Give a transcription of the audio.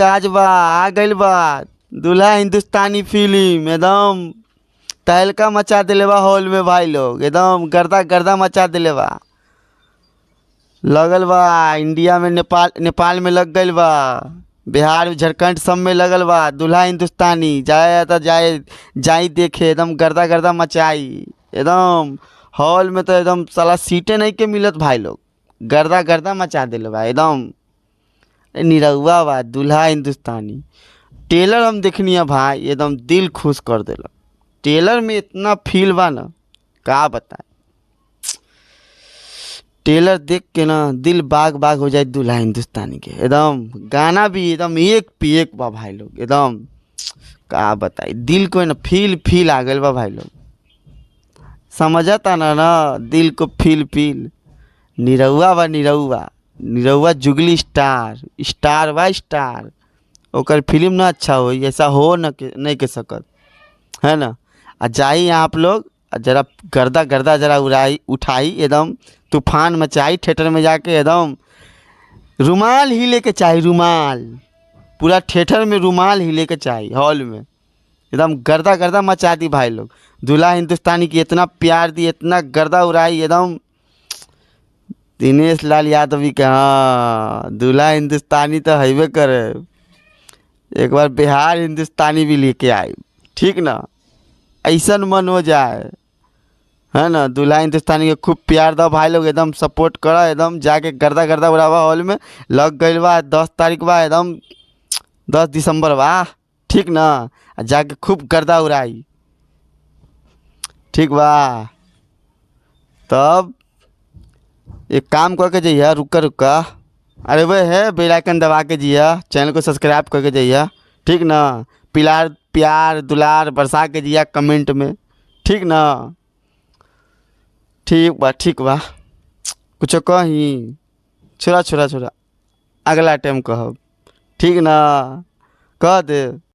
काज बा आ गइल बा। दूल्हा हिंदुस्तानी फिल्म एकदम तहलका मचा दिले बा हॉल में भाई लोग, एकदम गर्दा गर्दा मचा दिले बा। लगल बा इंडिया में, नेपाल में लग गइल बा, बिहार झारखंड सब में लगल बा। दूल्हा हिंदुस्तानी जाए तो जाई देखे, एकदम गर्दा गर्दा मचाई एकदम। हॉल में तो एकदम साला सीटें नहीं के मिलत भाई लोग, गर्दा गर्दा मचा दिले बा एकदम। निरहुआ बा दूल्हा हिंदुस्तानी। टेलर हम देखनी है भाई, एकदम दिल खुश कर देला। टेलर में इतना फील बा ना, का बताए। टेलर देख के ना दिल बाग बाग हो जाए दूल्हा हिंदुस्तानी के। एकदम गाना भी एकदम एक पे एक बा भाई लोग, एकदम का बताई। दिल को ना फील आ गइल बा भाई लोग, समझता ना दिल को फील। निरहुआ बा निरहुआ जुगली स्टार बा स्टार। ओकर फिल्म ना अच्छा हो, ऐसा हो न के नहीं के सकत है ना। आ जाई आप लोग जरा गर्दा गर्दा जरा उठाई एकदम, तूफान मचाई थिएटर में जाके। एकदम रुमाल हिले के चाहिए, रुमाल पूरा थिएटर में रुमाल हिले के चाहिए हॉल में। एकदम गर्दा गर्दा मचा दी भाई लोग। दूल्हा हिंदुस्तानी की इतना प्यार दी, इतना गर्दा उड़ाई एकदम। दिनेश लाल यादव भी के हाँ दूल्हा हिंदुस्तानी तो हैबे करे। एक बार बिहार हिंदुस्तानी भी लेके आए, ठीक ना, ऐसा मन हो जाए है ना। दूल्हा हिंदुस्तानी के खूब प्यार दो भाई लोग, एकदम सपोर्ट करो, एकदम जाके गर्दा गर्दा उड़ावा हॉल में। लग गइल बा 10 तारीख बा, एकदम 10 दिसंबर बा, ठीक ना। जाके खूब गर्दा उड़ाई, ठीक बा। तब एक काम करके जाइए, रुका अरे वह है बेल आइकन दबा के जिया, चैनल को सब्सक्राइब करके जाइए, ठीक ना। प्यार दुलार बरसा के जिया कमेंट में, ठीक ना। ठीक बा कुछ कही छोड़ा अगला टाइम कहब, ठीक ना, कह दे।